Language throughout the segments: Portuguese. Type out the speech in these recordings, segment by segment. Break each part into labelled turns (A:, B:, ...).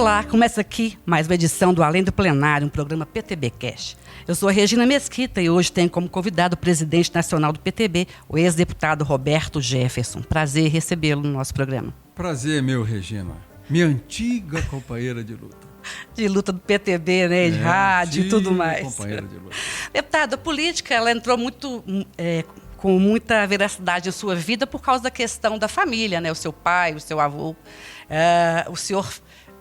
A: Olá, começa aqui mais uma edição do Além do Plenário, um programa PTB Cash. Eu sou a Regina Mesquita e hoje tenho como convidado o presidente nacional do PTB, o ex-deputado Roberto Jefferson. Prazer recebê-lo no nosso programa.
B: Prazer, meu, Regina. Minha antiga companheira de luta.
A: De luta do PTB, né? De rádio e tudo mais.
B: Companheira de luta.
A: Deputado, a política ela entrou com muita veracidade em sua vida por causa da questão da família, né? O seu pai, o seu avô. O senhor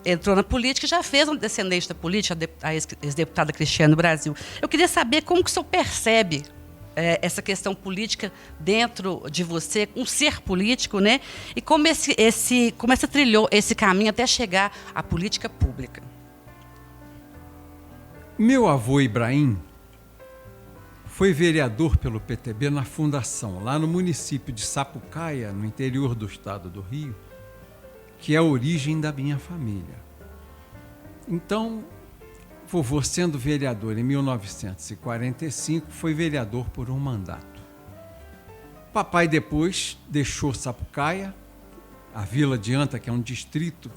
A: entrou na política e já fez um descendente da política, a ex-deputada Cristiane Brasil. Eu queria saber como que o senhor percebe essa questão política dentro de você, um ser político, né? E como você trilhou esse caminho até chegar à política pública.
B: Meu avô Ibrahim foi vereador pelo PTB na fundação, lá no município de Sapucaia, no interior do estado do Rio, que é a origem da minha família. Então, vovô, sendo vereador em 1945, foi vereador por um mandato. Papai depois deixou Sapucaia, a Vila de Anta, que é um distrito,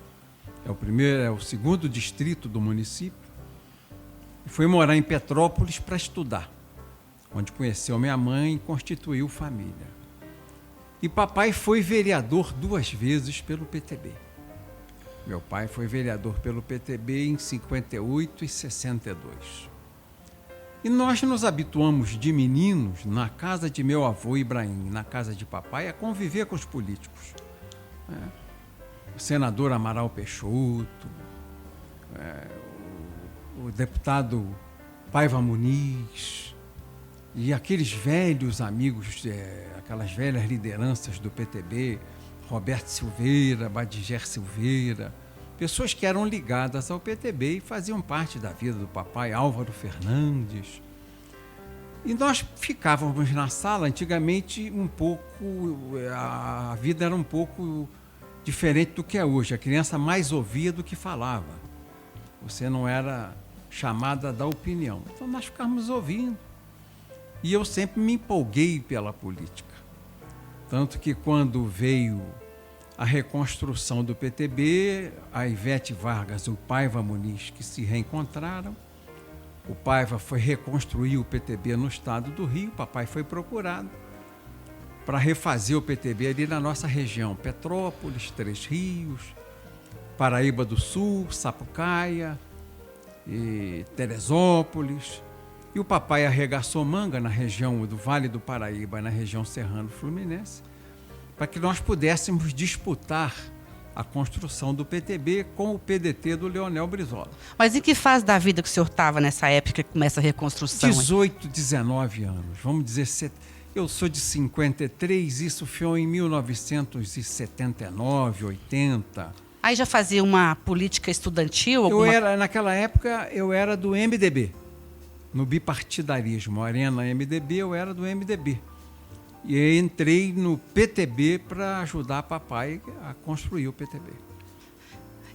B: é o segundo distrito do município, e foi morar em Petrópolis para estudar, onde conheceu minha mãe e constituiu família. E papai foi vereador 2 vezes pelo PTB. Meu pai foi vereador pelo PTB em 58 e 62. E nós nos habituamos de meninos, na casa de meu avô Ibrahim, na casa de papai, a conviver com os políticos. O senador Amaral Peixoto, o deputado Paiva Muniz, e aqueles velhos amigos, aquelas velhas lideranças do PTB, Roberto Silveira, Badiger Silveira, pessoas que eram ligadas ao PTB e faziam parte da vida do papai, Álvaro Fernandes. E nós ficávamos na sala, antigamente a vida era um pouco diferente do que é hoje. A criança mais ouvia do que falava. Você não era chamada a dar opinião. Então nós ficávamos ouvindo. E eu sempre me empolguei pela política. Tanto que quando veio a reconstrução do PTB, a Ivete Vargas e o Paiva Muniz, que se reencontraram, o Paiva foi reconstruir o PTB no estado do Rio, o papai foi procurado para refazer o PTB ali na nossa região, Petrópolis, Três Rios, Paraíba do Sul, Sapucaia, e Teresópolis. E o papai arregaçou manga na região do Vale do Paraíba, na região serrano-fluminense, para que nós pudéssemos disputar a construção do PTB com o PDT do Leonel Brizola.
A: Mas em que fase da vida que o senhor estava nessa época que começa a reconstrução?
B: 18, 19 anos, vamos dizer, eu sou de 53, isso foi em 1979, 80.
A: Aí já fazia uma política estudantil?
B: Naquela época eu era do MDB. No bipartidarismo, Arena MDB, eu era do MDB. E entrei no PTB para ajudar papai a construir o PTB.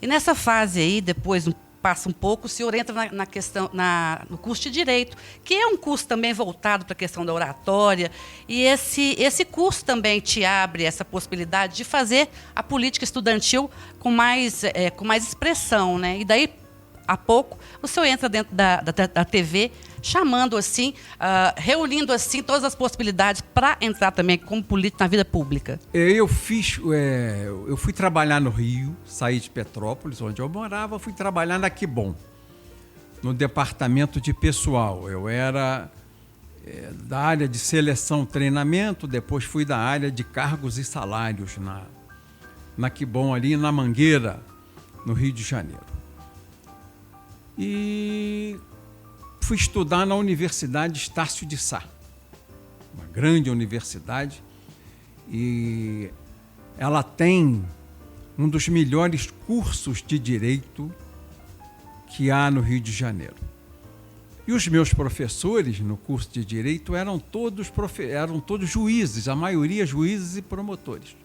A: E nessa fase aí, depois passa um pouco, o senhor entra na questão, no curso de Direito, que é um curso também voltado para a questão da oratória, e esse curso também te abre essa possibilidade de fazer a política estudantil com mais expressão, né? E daí, há pouco, o senhor entra dentro da TV, chamando assim, reunindo assim todas as possibilidades para entrar também como político na vida pública.
B: Eu fui trabalhar no Rio, saí de Petrópolis, onde eu morava, fui trabalhar na Quibom, no departamento de pessoal. Eu era da área de seleção e treinamento, depois fui da área de cargos e salários na Quibom, ali na Mangueira, no Rio de Janeiro. E fui estudar na Universidade Estácio de Sá, uma grande universidade, e ela tem um dos melhores cursos de Direito que há no Rio de Janeiro. E os meus professores no curso de Direito eram todos juízes, a maioria juízes e promotores.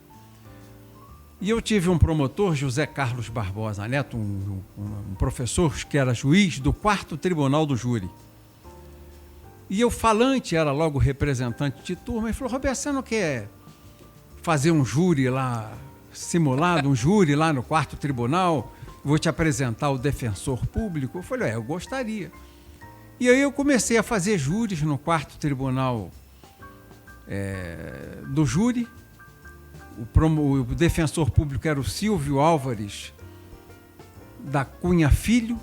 B: E eu tive um promotor, José Carlos Barbosa Neto, um professor que era juiz do 4º Tribunal do Júri. E eu falante, era logo representante de turma, e falou: Roberto, você não quer fazer um júri lá, simulado, um júri lá no 4º Tribunal? vou te apresentar o defensor público. Eu falei, eu gostaria. E aí eu comecei a fazer júris no 4º Tribunal do Júri. O defensor público era o Silvio Álvares da Cunha Filho,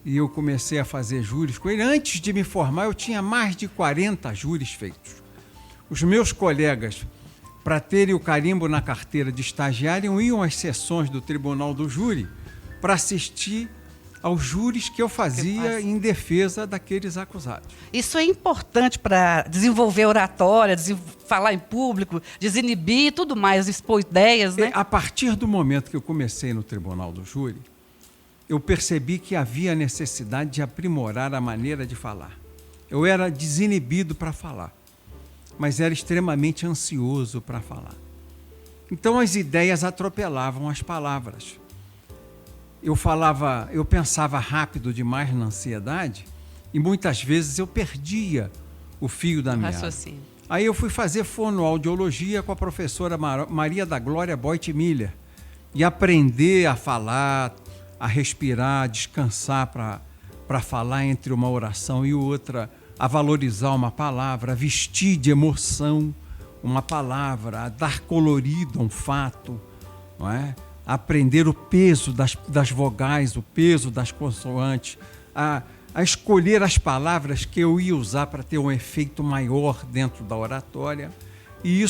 B: e eu comecei a fazer júris com ele. Antes de me formar, eu tinha mais de 40 júris feitos. Os meus colegas, para terem o carimbo na carteira de estagiário, iam às sessões do Tribunal do Júri para assistir aos júris que eu fazia em defesa daqueles acusados.
A: Isso é importante para desenvolver oratória, falar em público, desinibir e tudo mais, expor ideias, né?
B: A partir do momento que eu comecei no Tribunal do Júri, eu percebi que havia necessidade de aprimorar a maneira de falar. Eu era desinibido para falar, mas era extremamente ansioso para falar. Então as ideias atropelavam as palavras. Eu pensava rápido demais na ansiedade e muitas vezes eu perdia o fio da meada. Aí eu fui fazer fonoaudiologia com a professora Maria da Glória Boit-Miller e aprender a falar, a respirar, a descansar para falar entre uma oração e outra, a valorizar uma palavra, a vestir de emoção uma palavra, a dar colorido a um fato, não é? Aprender o peso das vogais, o peso das consoantes, a escolher as palavras que eu ia usar para ter um efeito maior dentro da oratória. E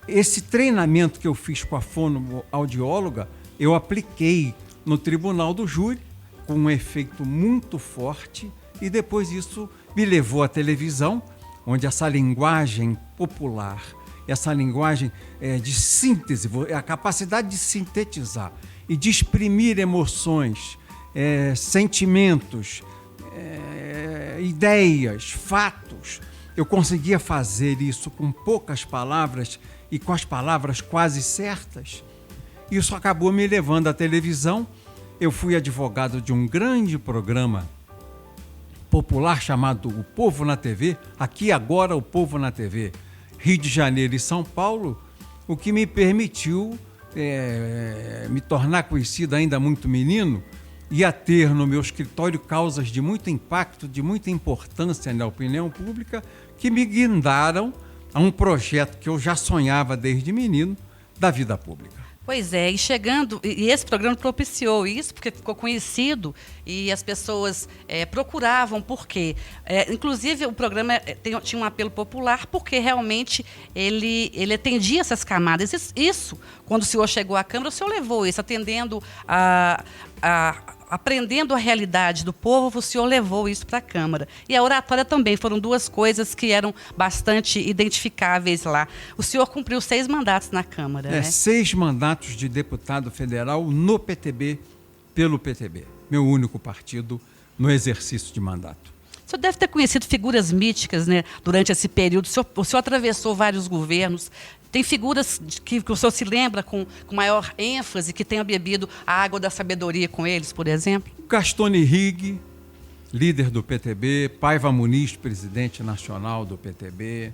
B: esse treinamento que eu fiz com a fonoaudióloga, eu apliquei no Tribunal do Júri com um efeito muito forte, e depois isso me levou à televisão, onde essa linguagem popular, essa linguagem de síntese, a capacidade de sintetizar e de exprimir emoções, sentimentos, ideias, fatos. Eu conseguia fazer isso com poucas palavras e com as palavras quase certas. Isso acabou me levando à televisão. Eu fui advogado de um grande programa popular chamado O Povo na TV, Aqui Agora o Povo na TV, Rio de Janeiro e São Paulo, o que me permitiu me tornar conhecido ainda muito menino e a ter no meu escritório causas de muito impacto, de muita importância na opinião pública, que me guindaram a um projeto que eu já sonhava desde menino, da vida pública.
A: Pois é, e esse programa propiciou isso, porque ficou conhecido e as pessoas procuravam por quê. Inclusive, o programa tinha um apelo popular, porque realmente ele atendia essas camadas. Isso, quando o senhor chegou à Câmara, o senhor levou isso, aprendendo a realidade do povo, o senhor levou isso para a Câmara. E a oratória também, foram duas coisas que eram bastante identificáveis lá. O senhor cumpriu 6 mandatos na Câmara, né?
B: 6 mandatos de deputado federal no PTB, pelo PTB, meu único partido no exercício de mandato.
A: O senhor deve ter conhecido figuras míticas, né, durante esse período. O senhor atravessou vários governos. Tem figuras que o senhor se lembra com maior ênfase, que tenha bebido a água da sabedoria com eles, por exemplo?
B: Gastone Rigg, líder do PTB, Paiva Muniz, presidente nacional do PTB,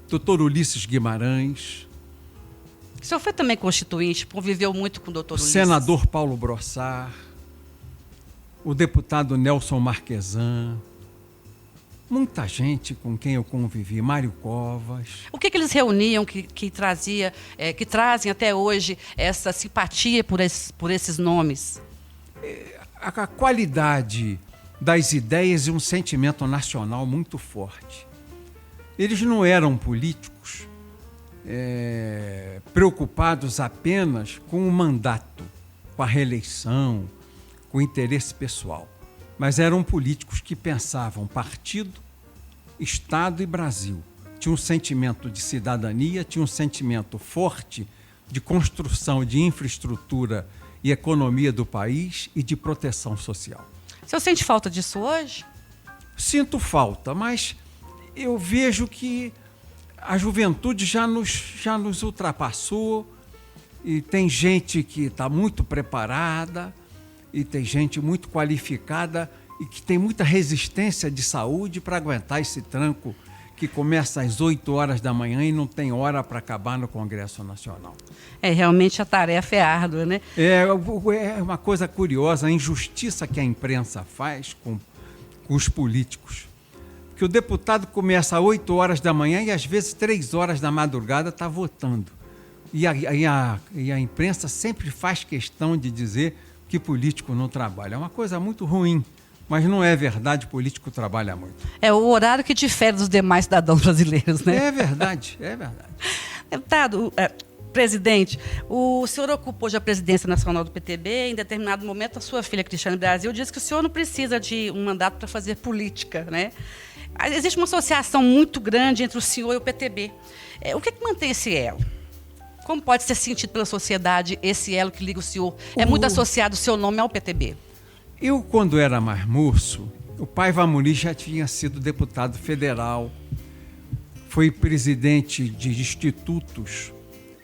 B: Dr. Ulisses Guimarães.
A: O senhor foi também constituinte, conviveu muito com o Dr. Ulisses.
B: Senador Paulo Brossard, o deputado Nelson Marquesan, muita gente com quem eu convivi, Mário Covas.
A: O que eles reuniam que trazem até hoje essa simpatia por esses nomes?
B: A qualidade das ideias e um sentimento nacional muito forte. Eles não eram políticos preocupados apenas com o mandato, com a reeleição, com o interesse pessoal, mas eram políticos que pensavam partido, Estado e Brasil. Tinha um sentimento de cidadania, tinha um sentimento forte de construção de infraestrutura e economia do país e de proteção social.
A: O senhor sente falta disso hoje?
B: Sinto falta, mas eu vejo que a juventude já nos ultrapassou, e tem gente que está muito preparada, e tem gente muito qualificada e que tem muita resistência de saúde para aguentar esse tranco que começa às 8 horas da manhã e não tem hora para acabar no Congresso Nacional.
A: Realmente a tarefa é árdua, né?
B: É uma coisa curiosa, a injustiça que a imprensa faz com os políticos. Que o deputado começa às 8 horas da manhã e às vezes 3 horas da madrugada está votando. E a imprensa sempre faz questão de dizer que político não trabalha. É uma coisa muito ruim, mas não é verdade, político trabalha muito.
A: É o horário que difere dos demais cidadãos brasileiros, né?
B: É verdade, é verdade.
A: Deputado, presidente, o senhor ocupou já a presidência nacional do PTB. Em determinado momento, a sua filha, Cristiane Brasil, disse que o senhor não precisa de um mandato para fazer política, né? Existe uma associação muito grande entre o senhor e o PTB. O que mantém esse elo? Como pode ser sentido pela sociedade esse elo que liga o senhor? É muito associado o seu nome ao PTB.
B: Eu, quando era mais moço, o Paiva Muniz já tinha sido deputado federal, foi presidente de institutos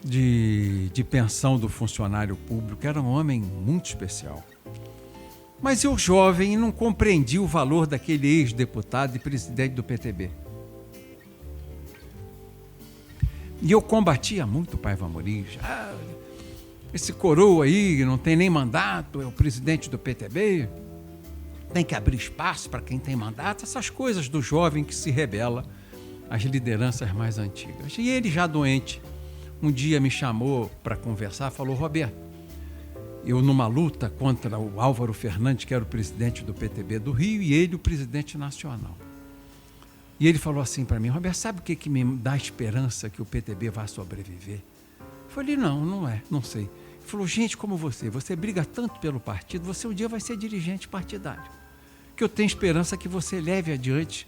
B: de pensão do funcionário público, era um homem muito especial. Mas eu, jovem, não compreendi o valor daquele ex-deputado e presidente do PTB. E eu combatia muito o Paiva Muniz. Esse coroa aí não tem nem mandato, é o presidente do PTB, tem que abrir espaço para quem tem mandato, essas coisas do jovem que se rebela às lideranças mais antigas. E ele, já doente, um dia me chamou para conversar, falou: Roberto, eu numa luta contra o Álvaro Fernandes, que era o presidente do PTB do Rio, e ele o presidente nacional. E ele falou assim para mim: Roberto, sabe o que me dá esperança que o PTB vai sobreviver? Eu falei: não sei. Ele falou: gente como você briga tanto pelo partido, você um dia vai ser dirigente partidário. Que eu tenho esperança que você leve adiante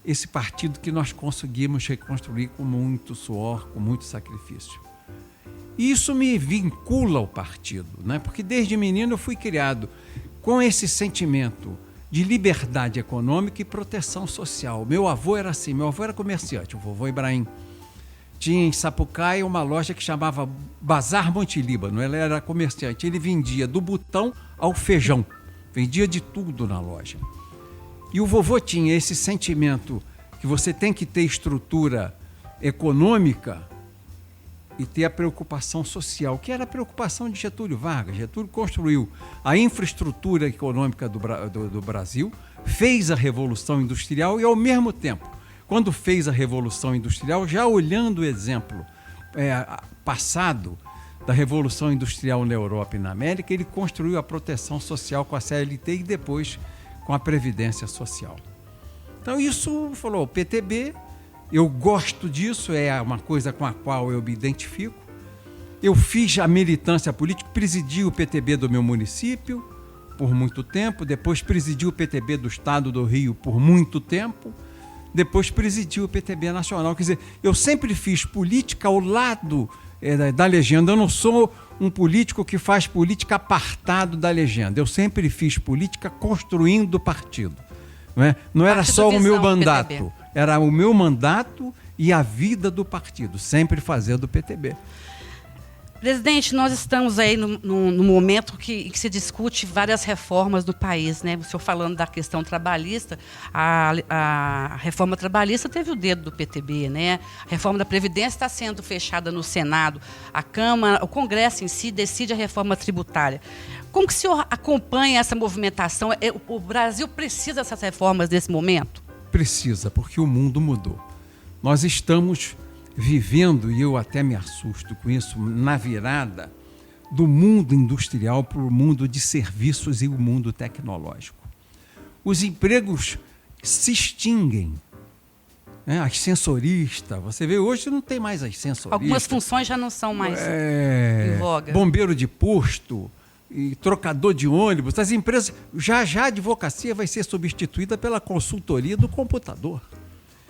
B: esse partido que nós conseguimos reconstruir com muito suor, com muito sacrifício. E isso me vincula ao partido, né? Porque desde menino eu fui criado com esse sentimento de liberdade econômica e proteção social. Meu avô era assim, meu avô era comerciante, o vovô Ibrahim. Tinha em Sapucaia uma loja que chamava Bazar Monte Líbano, ele era comerciante, ele vendia do botão ao feijão, vendia de tudo na loja. E o vovô tinha esse sentimento que você tem que ter estrutura econômica e ter a preocupação social, que era a preocupação de Getúlio Vargas. Getúlio construiu a infraestrutura econômica do Brasil, fez a Revolução Industrial e, ao mesmo tempo, quando fez a Revolução Industrial, já olhando o exemplo passado da Revolução Industrial na Europa e na América, ele construiu a proteção social com a CLT e depois com a Previdência Social. Então isso, falou, o PTB, eu gosto disso, é uma coisa com a qual eu me identifico. Eu fiz a militância política, presidi o PTB do meu município por muito tempo, depois presidi o PTB do Estado do Rio por muito tempo, depois presidi o PTB nacional. Quer dizer, eu sempre fiz política ao lado da legenda. Eu não sou um político que faz política apartado da legenda. Eu sempre fiz política construindo o partido. Não era só o meu mandato, era o meu mandato e a vida do partido, sempre fazendo o PTB.
A: Presidente, nós estamos aí no momento que se discute várias reformas no país, né? O senhor falando da questão trabalhista, a reforma trabalhista teve o dedo do PTB, né? A reforma da Previdência está sendo fechada no Senado, a Câmara, o Congresso em si decide a reforma tributária. Como que o senhor acompanha essa movimentação? O Brasil precisa dessas reformas nesse momento?
B: Precisa, porque o mundo mudou. Nós estamos vivendo, e eu até me assusto com isso, na virada do mundo industrial para o mundo de serviços e o mundo tecnológico. Os empregos se extinguem. As sensoristas, você vê, hoje não tem mais as sensoristas.
A: Algumas funções já não são mais em voga.
B: Bombeiro de posto, e trocador de ônibus, as empresas, já a advocacia vai ser substituída pela consultoria do computador.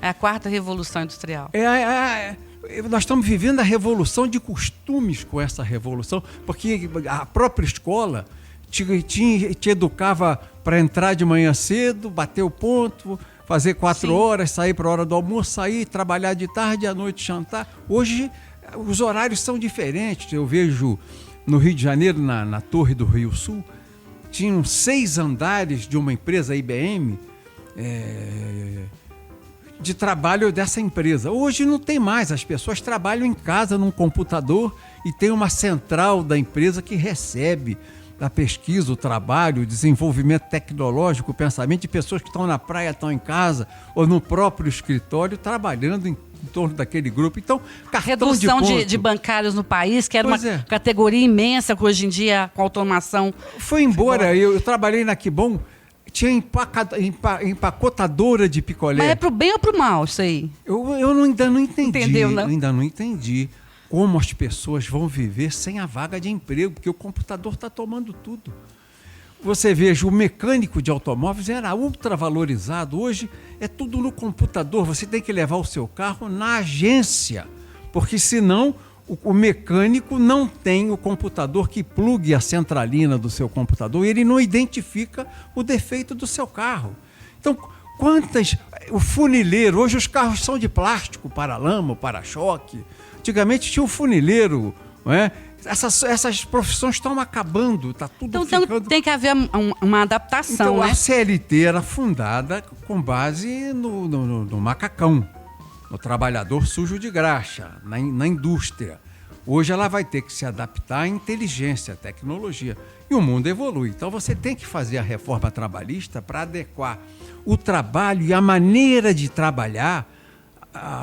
A: É a quarta revolução industrial.
B: Nós estamos vivendo a revolução de costumes com essa revolução, porque a própria escola te educava para entrar de manhã cedo, bater o ponto, fazer 4 horas, sair para a hora do almoço, sair, trabalhar de tarde, à noite jantar. Hoje os horários são diferentes. Eu vejo no Rio de Janeiro, na Torre do Rio Sul, tinham 6 andares de uma empresa IBM, de trabalho dessa empresa. Hoje não tem mais, as pessoas trabalham em casa, num computador, e tem uma central da empresa que recebe a pesquisa, o trabalho, o desenvolvimento tecnológico, o pensamento de pessoas que estão na praia, estão em casa, ou no próprio escritório, trabalhando em torno daquele grupo. Então,
A: redução de bancários no país, que era uma categoria imensa, que hoje em dia, com automação...
B: Foi embora. Eu trabalhei na Kibon, tinha empacotadora de picolé.
A: Mas é pro bem ou pro mal isso aí?
B: Eu ainda não entendi.
A: Entendeu, não?
B: Ainda não entendi como as pessoas vão viver sem a vaga de emprego, porque o computador está tomando tudo. Você veja, o mecânico de automóveis era ultra valorizado. Hoje é tudo no computador. Você tem que levar o seu carro na agência, porque senão o mecânico não tem o computador que plugue a centralina do seu computador e ele não identifica o defeito do seu carro. Então, o funileiro, hoje os carros são de plástico, para-lama, para-choque. Antigamente tinha o funileiro, não é? Essas profissões estão acabando, está tudo
A: então,
B: ficando...
A: tem que haver uma adaptação,
B: então,
A: né?
B: A CLT era fundada com base no macacão, no trabalhador sujo de graxa, na indústria. Hoje ela vai ter que se adaptar à inteligência, à tecnologia. E o mundo evolui. Então você tem que fazer a reforma trabalhista para adequar o trabalho e a maneira de trabalhar,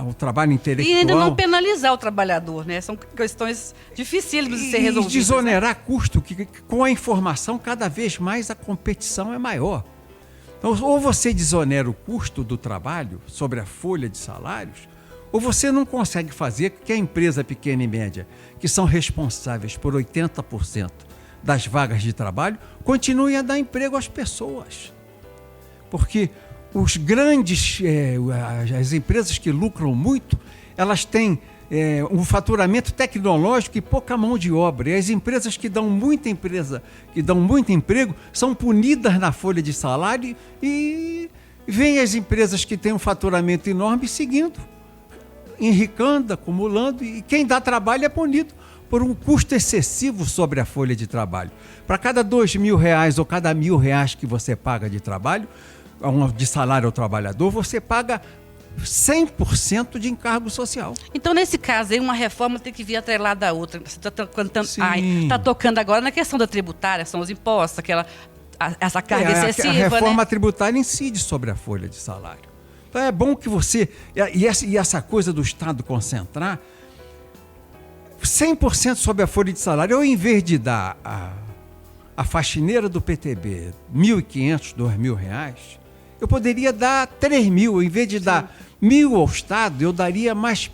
B: o trabalho intelectual.
A: E ainda não penalizar o trabalhador, né? São questões dificílimas de ser resolvidas.
B: E desonerar custo, que com a informação cada vez mais a competição é maior. Então, ou você desonera o custo do trabalho sobre a folha de salários, ou você não consegue fazer com que a empresa pequena e média, que são responsáveis por 80% das vagas de trabalho, continue a dar emprego às pessoas. Porque os grandes, as empresas que lucram muito, elas têm um faturamento tecnológico e pouca mão de obra. E as empresas que dão muito emprego, são punidas na folha de salário e vêm as empresas que têm um faturamento enorme seguindo, enricando, acumulando, e quem dá trabalho é punido por um custo excessivo sobre a folha de trabalho. Para cada R$2.000 ou cada R$1.000 que você paga de trabalho, de salário ao trabalhador, você paga 100% de encargo social.
A: Então, nesse caso aí, uma reforma tem que vir atrelada à outra. Você está tocando agora na questão da tributária, são os impostos, essa carga excessiva.
B: A reforma
A: né?
B: tributária incide sobre a folha de salário. Então é bom que você... E essa coisa do Estado concentrar 100% sobre a folha de salário, eu, em vez de dar a faxineira do PTB R$1.500, R$2.000, eu poderia dar 3.000. Em vez de dar 1.000 ao Estado, eu daria mais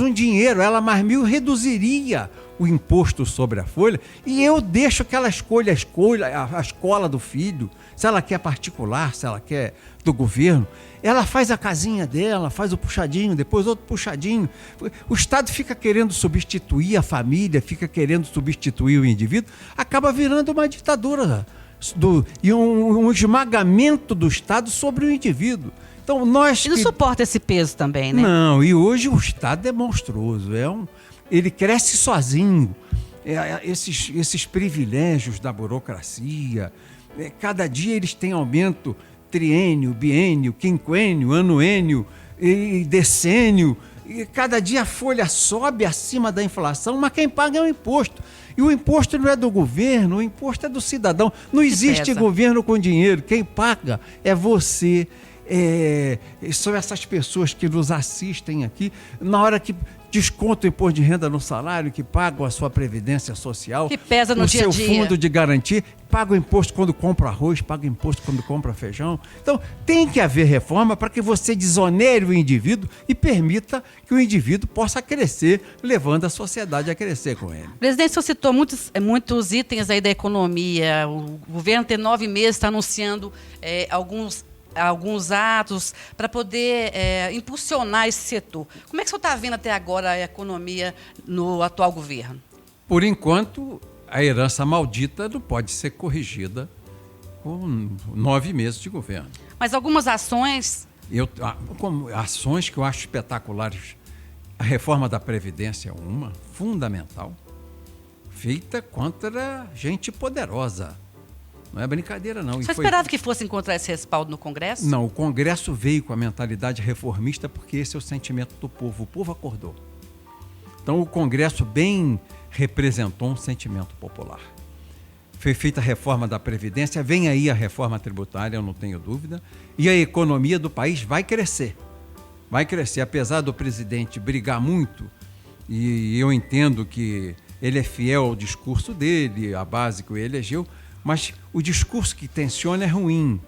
B: um dinheiro. Ela mais 1.000 reduziria o imposto sobre a folha e eu deixo que ela escolha a escola do filho, se ela quer particular, se ela quer do governo. Ela faz a casinha dela, faz o puxadinho, depois outro puxadinho. O Estado fica querendo substituir a família, fica querendo substituir o indivíduo, acaba virando uma ditadura e um esmagamento do Estado sobre o indivíduo. Então,
A: ele não suporta esse peso também, né?
B: Não, e hoje o Estado é monstruoso, ele cresce sozinho. Esses privilégios da burocracia, cada dia eles têm aumento, triênio, biênio, quinquênio, anuênio e decênio, e cada dia a folha sobe acima da inflação, mas quem paga é o imposto. E o imposto não é do governo, o imposto é do cidadão. Não existe governo com dinheiro, quem paga é você. São essas pessoas que nos assistem aqui, na hora que descontam o imposto de renda no salário, que pagam a sua previdência social,
A: que pesa no dia a dia,
B: o seu fundo de garantia, pagam imposto quando compra arroz, pagam imposto quando compra feijão. Então, tem que haver reforma para que você desonere o indivíduo e permita que o indivíduo possa crescer, levando a sociedade a crescer com ele.
A: Presidente, o senhor citou muitos itens aí da economia. O governo tem 9 meses, está anunciando alguns atos para poder impulsionar esse setor. Como é que o senhor está vendo até agora a economia no atual governo?
B: Por enquanto, a herança maldita não pode ser corrigida com 9 meses de governo.
A: Mas algumas ações...
B: Ações que eu acho espetaculares. A reforma da Previdência é uma, fundamental, feita contra gente poderosa. Não é brincadeira, não.
A: Você esperava que fosse encontrar esse respaldo no Congresso?
B: Não, o Congresso veio com a mentalidade reformista porque esse é o sentimento do povo. O povo acordou. Então, o Congresso bem representou um sentimento popular. Foi feita a reforma da Previdência, vem aí a reforma tributária, eu não tenho dúvida, e a economia do país vai crescer. Vai crescer, apesar do presidente brigar muito, e eu entendo que ele é fiel ao discurso dele, à base que o elegeu, mas o discurso que tensiona é ruim.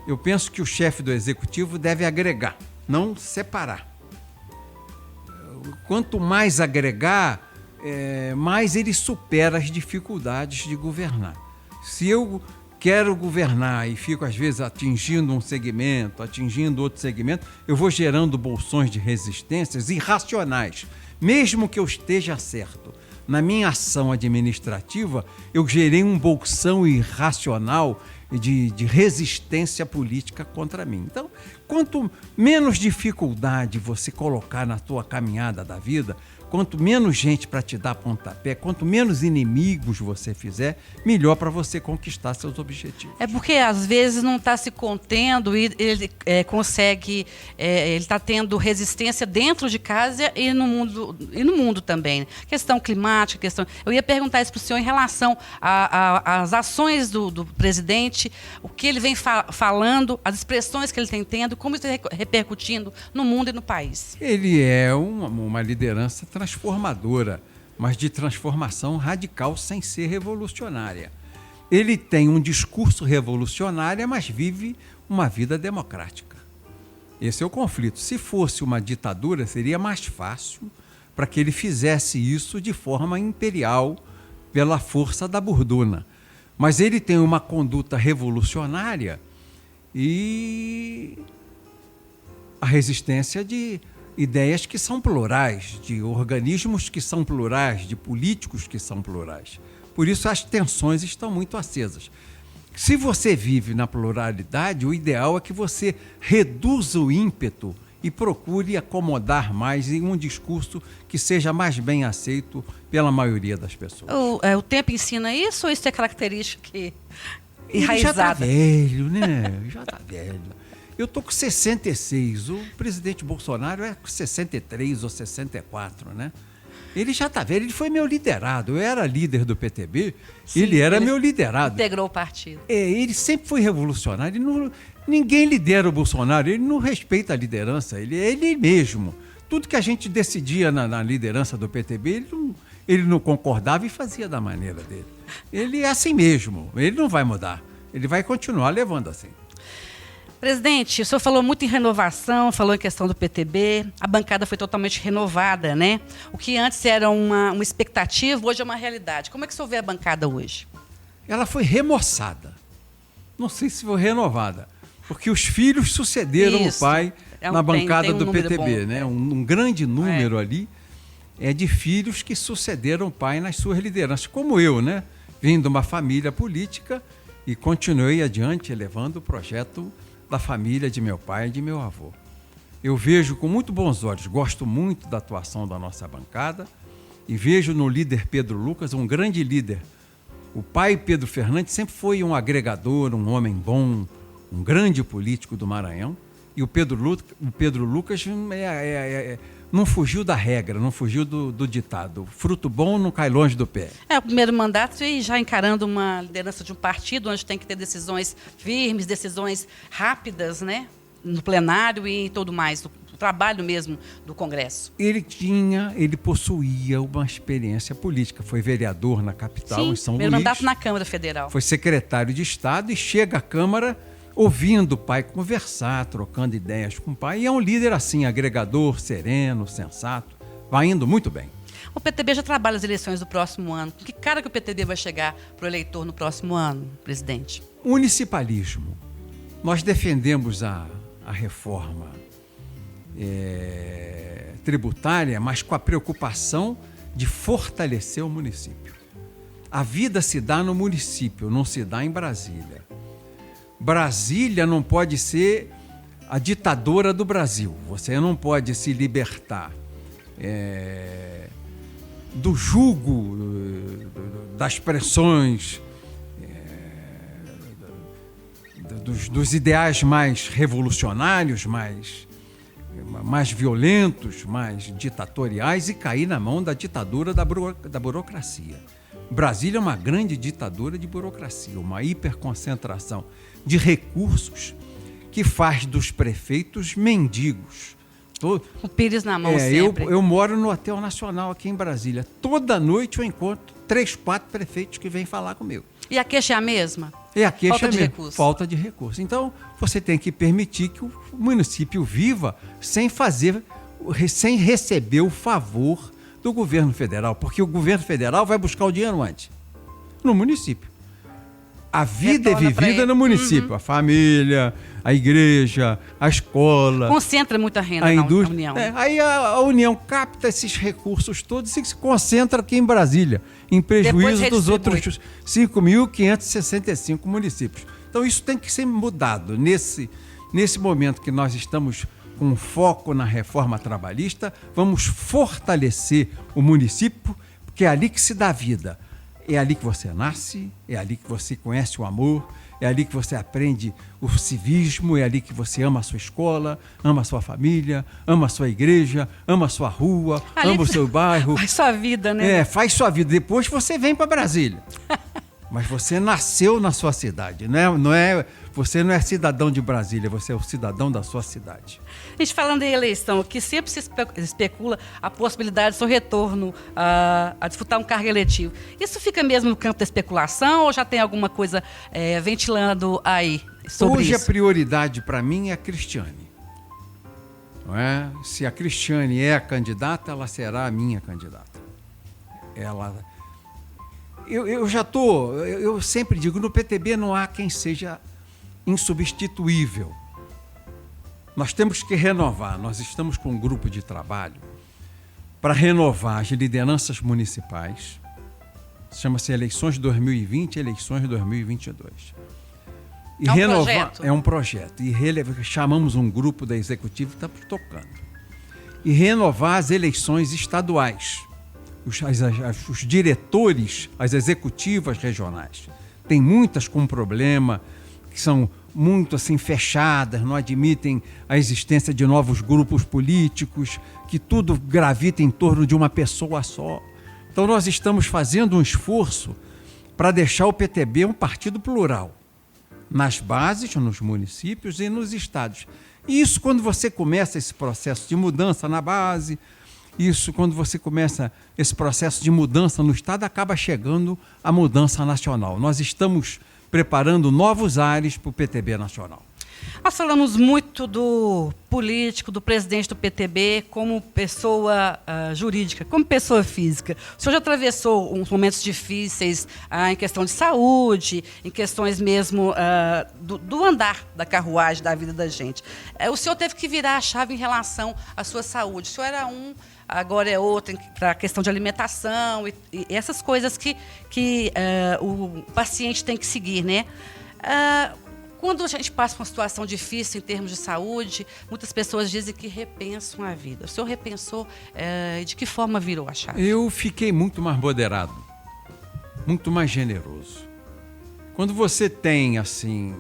B: Eu penso que o chefe do executivo deve agregar, não separar. Quanto mais agregar, mais ele supera as dificuldades de governar. Se eu quero governar e fico, às vezes, atingindo um segmento, atingindo outro segmento, eu vou gerando bolsões de resistências irracionais, mesmo que eu esteja certo. Na minha ação administrativa, eu gerei um bolsão irracional de resistência política contra mim. Então, quanto menos dificuldade você colocar na tua caminhada da vida, quanto menos gente para te dar pontapé, quanto menos inimigos você fizer, melhor para você conquistar seus objetivos.
A: É porque, às vezes, não está se contendo e ele consegue... ele está tendo resistência dentro de casa e no mundo também. Questão climática, questão... Eu ia perguntar isso para o senhor em relação às ações do presidente, o que ele vem falando, as expressões que ele tem tendo, como isso está repercutindo no mundo e no país.
B: Ele é uma liderança transformadora, mas de transformação radical sem ser revolucionária. Ele tem um discurso revolucionário, mas vive uma vida democrática. Esse é o conflito. Se fosse uma ditadura, seria mais fácil para que ele fizesse isso de forma imperial, pela força da burduna. Mas ele tem uma conduta revolucionária e a resistência de ideias que são plurais, de organismos que são plurais, de políticos que são plurais. Por isso as tensões estão muito acesas. Se você vive na pluralidade, o ideal é que você reduza o ímpeto e procure acomodar mais em um discurso que seja mais bem aceito pela maioria das pessoas.
A: O tempo ensina isso ou isso é característica enraizada?
B: Ele já está velho, né? Já está velho. Eu estou com 66, o presidente Bolsonaro é com 63 ou 64, né? Ele já está velho, ele foi meu liderado. Eu era líder do PTB, sim, ele era meu liderado.
A: Integrou o partido.
B: Ele sempre foi revolucionário. Ninguém lidera o Bolsonaro, ele não respeita a liderança, ele é ele mesmo. Tudo que a gente decidia na liderança do PTB, ele não concordava e fazia da maneira dele. Ele é assim mesmo, ele não vai mudar, ele vai continuar levando assim.
A: Presidente, o senhor falou muito em renovação, falou em questão do PTB, a bancada foi totalmente renovada, né? O que antes era uma expectativa, hoje é uma realidade. Como é que o senhor vê a bancada hoje?
B: Ela foi remoçada. Não sei se foi renovada, porque os filhos sucederam o pai na bancada do PTB, bom, né? Um grande número ali é de filhos que sucederam o pai nas suas lideranças, como eu, né? Vim de uma família política e continuei adiante levando o projeto da família de meu pai e de meu avô. Eu vejo com muito bons olhos, gosto muito da atuação da nossa bancada e vejo no líder Pedro Lucas um grande líder. O pai Pedro Fernandes sempre foi um agregador, um homem bom, um grande político do Maranhão, e o Pedro Lucas não fugiu da regra, não fugiu do ditado. Fruto bom não cai longe do pé.
A: É o primeiro mandato e já encarando uma liderança de um partido onde tem que ter decisões firmes, decisões rápidas, né? No plenário e tudo mais, o trabalho mesmo do Congresso.
B: Ele possuía uma experiência política. Foi vereador na capital, em São Luís.
A: Primeiro mandato na Câmara Federal.
B: Foi secretário de Estado e chega à Câmara ouvindo o pai conversar, trocando ideias com o pai. E é um líder assim, agregador, sereno, sensato. Vai indo muito bem.
A: O PTB já trabalha as eleições do próximo ano. Que cara que o PTB vai chegar para o eleitor no próximo ano, presidente?
B: Municipalismo. Nós defendemos a reforma tributária, mas com a preocupação de fortalecer o município. A vida se dá no município, não se dá em Brasília. Brasília não pode ser a ditadora do Brasil. Você não pode se libertar do jugo das pressões dos ideais mais revolucionários, mais violentos, mais ditatoriais, e cair na mão da ditadura da burocracia. Brasília é uma grande ditadura de burocracia, uma hiperconcentração de recursos que faz dos prefeitos mendigos.
A: O pires na mão sempre.
B: Eu moro no Hotel Nacional aqui em Brasília. Toda noite eu encontro 3, 4 prefeitos que vêm falar comigo.
A: E a queixa é a mesma?
B: E a queixa
A: Falta de
B: mesmo,
A: recurso.
B: falta de recurso. Então, você tem que permitir que o município viva sem receber o favor do governo federal, porque o governo federal vai buscar o dinheiro onde? No município. A vida é vivida no município. A família, a igreja, a escola.
A: Concentra muita renda
B: a
A: na
B: indústria.
A: União.
B: Aí a União capta esses recursos todos e se concentra aqui em Brasília, em prejuízo dos outros 5.565 municípios. Então isso tem que ser mudado. Nesse momento que nós estamos com foco na reforma trabalhista, vamos fortalecer o município, porque é ali que se dá vida. É ali que você nasce, é ali que você conhece o amor, é ali que você aprende o civismo, é ali que você ama a sua escola, ama a sua família, ama a sua igreja, ama a sua rua,
A: Ali
B: ama o seu bairro.
A: Faz sua vida, né?
B: Faz sua vida. Depois você vem para Brasília. Mas você nasceu na sua cidade, você não é cidadão de Brasília, você é o cidadão da sua cidade.
A: A gente falando em eleição, que sempre se especula a possibilidade do seu retorno a disputar um cargo eletivo. Isso fica mesmo no campo da especulação ou já tem alguma coisa ventilando aí sobre
B: Hoje
A: isso?
B: a prioridade para mim é a Cristiane. Não é? Se a Cristiane é a candidata, ela será a minha candidata. Eu sempre digo, no PTB não há quem seja insubstituível. Nós temos que renovar. Nós estamos com um grupo de trabalho para renovar as lideranças municipais. Chama-se Eleições 2020 e Eleições 2022. E
A: projeto?
B: É um projeto. E chamamos um grupo da executiva que está tocando. E renovar as eleições estaduais. Os diretores, as executivas regionais. Tem muitas com problema, que são muito assim fechadas, não admitem a existência de novos grupos políticos, que tudo gravita em torno de uma pessoa só. Então nós estamos fazendo um esforço para deixar o PTB um partido plural, nas bases, nos municípios e nos estados. E isso, quando você começa esse processo de mudança na base, isso, quando você começa esse processo de mudança no estado, acaba chegando a mudança nacional. Nós estamos preparando novos ares para o PTB nacional.
A: Nós falamos muito do político, do presidente do PTB, como pessoa jurídica, como pessoa física. O senhor já atravessou uns momentos difíceis em questão de saúde, em questões mesmo do andar da carruagem, da vida da gente. O senhor teve que virar a chave em relação à sua saúde. O senhor era agora é outro, para a questão de alimentação e essas coisas que o paciente tem que seguir, né? Quando a gente passa por uma situação difícil em termos de saúde, muitas pessoas dizem que repensam a vida. O senhor repensou de que forma virou a chave?
B: Eu fiquei muito mais moderado, muito mais generoso. Quando você tem, assim...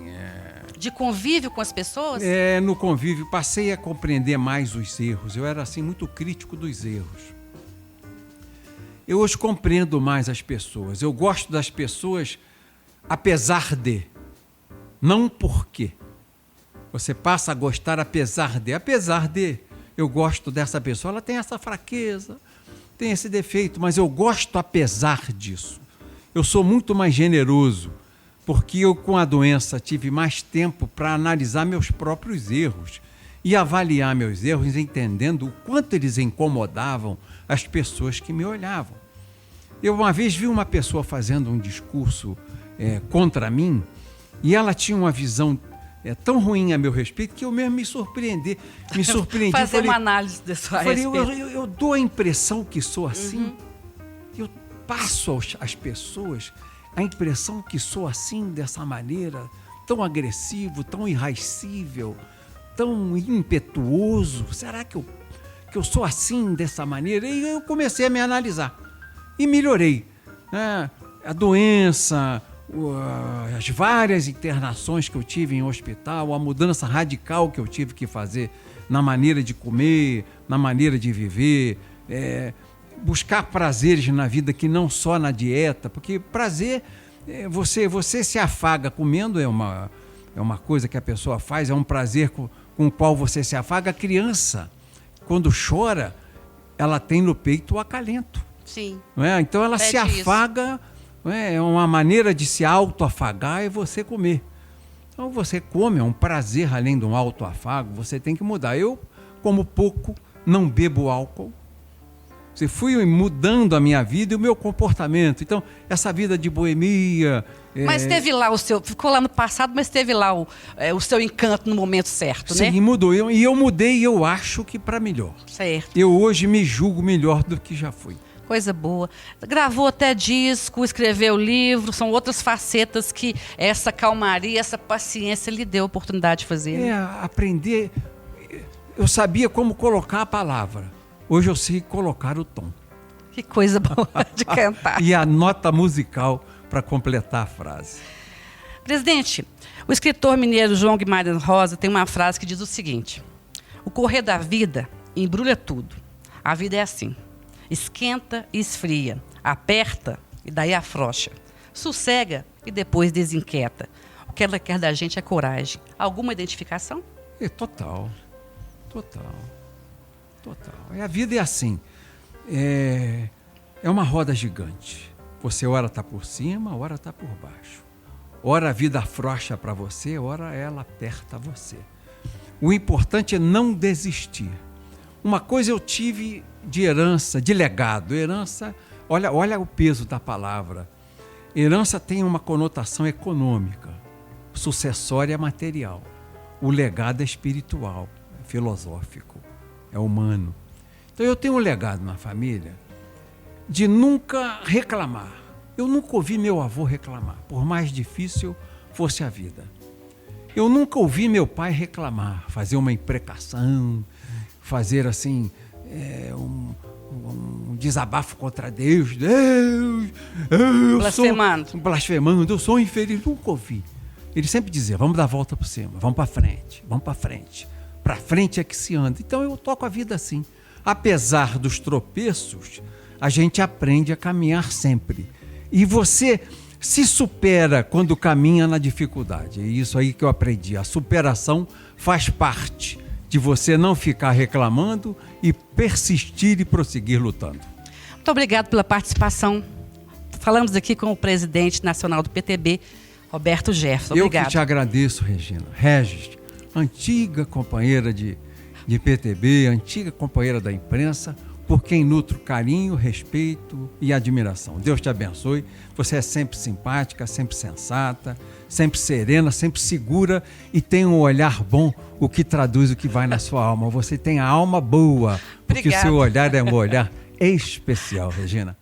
A: De convívio com as pessoas?
B: No convívio, passei a compreender mais os erros. Eu era, assim, muito crítico dos erros. Eu hoje compreendo mais as pessoas. Eu gosto das pessoas apesar de... Não porque. Você passa a gostar apesar de. Apesar de eu gosto dessa pessoa, ela tem essa fraqueza, tem esse defeito, mas eu gosto apesar disso. Eu sou muito mais generoso, porque eu com a doença tive mais tempo para analisar meus próprios erros e avaliar meus erros, entendendo o quanto eles incomodavam as pessoas que me olhavam. Eu uma vez vi uma pessoa fazendo um discurso contra mim, e ela tinha uma visão tão ruim a meu respeito que eu mesmo me surpreendi.
A: Fazer uma análise dessa respeito.
B: Eu dou a impressão que sou assim. Eu passo às pessoas a impressão que sou assim, dessa maneira, tão agressivo, tão irascível, tão impetuoso. Será que eu sou assim, dessa maneira? E eu comecei a me analisar. E melhorei. A doença... as várias internações que eu tive em hospital, a mudança radical que eu tive que fazer na maneira de comer, na maneira de viver, buscar prazeres na vida que não só na dieta, porque prazer, você se afaga comendo, é uma coisa que a pessoa faz, é um prazer com o qual você se afaga. A criança, quando chora, ela tem no peito o acalento.
A: Sim.
B: Não é? Então ela se afaga, não é? É uma maneira de se autoafagar é você comer. Então você come, é um prazer além de um autoafago, você tem que mudar. Eu como pouco, não bebo álcool. Você fui mudando a minha vida e o meu comportamento. Então, essa vida de boemia...
A: Mas teve lá ficou lá no passado, mas teve lá o seu encanto no momento certo, né?
B: Sim, mudou. E eu mudei e eu acho que para melhor.
A: Certo.
B: Eu hoje me julgo melhor do que já fui.
A: Coisa boa. Gravou até disco, escreveu livro, são outras facetas que essa calmaria, essa paciência lhe deu a oportunidade de fazer.
B: Aprender... Eu sabia como colocar a palavra. Hoje eu sei colocar o tom.
A: Que coisa boa de cantar.
B: E a nota musical para completar a frase.
A: Presidente, o escritor mineiro João Guimarães Rosa tem uma frase que diz o seguinte: o correr da vida embrulha tudo. A vida é assim. Esquenta e esfria. Aperta e daí afrouxa. Sossega e depois desinquieta. O que ela quer da gente é coragem. Alguma identificação?
B: Total. A vida é assim. É uma roda gigante. Você ora está por cima, ora está por baixo. Ora a vida afrouxa para você, ora ela aperta você. O importante é não desistir. Uma coisa eu tive de herança, de legado. Herança, olha o peso da palavra. Herança tem uma conotação econômica, sucessória material. O legado é espiritual, é filosófico, é humano. Então eu tenho um legado na família de nunca reclamar. Eu nunca ouvi meu avô reclamar, por mais difícil fosse a vida. Eu nunca ouvi meu pai reclamar, fazer uma imprecação, fazer assim um desabafo contra Deus. Blasfemando, eu sou infeliz. Nunca ouvi. Ele sempre dizia, vamos dar a volta por cima, vamos para frente, vamos para frente. Para frente é que se anda. Então eu toco a vida assim. Apesar dos tropeços, a gente aprende a caminhar sempre. E você se supera quando caminha na dificuldade. É isso aí que eu aprendi. A superação faz parte de você não ficar reclamando e persistir e prosseguir lutando.
A: Muito obrigado pela participação. Falamos aqui com o presidente nacional do PTB, Roberto Jefferson. Obrigado.
B: Eu que te agradeço, Regina. Regis, antiga companheira de PTB, antiga companheira da imprensa, por quem nutro carinho, respeito e admiração. Deus te abençoe. Você é sempre simpática, sempre sensata, sempre serena, sempre segura e tem um olhar bom, o que traduz o que vai na sua alma. Você tem a alma boa, porque o seu olhar é um olhar especial, Regina.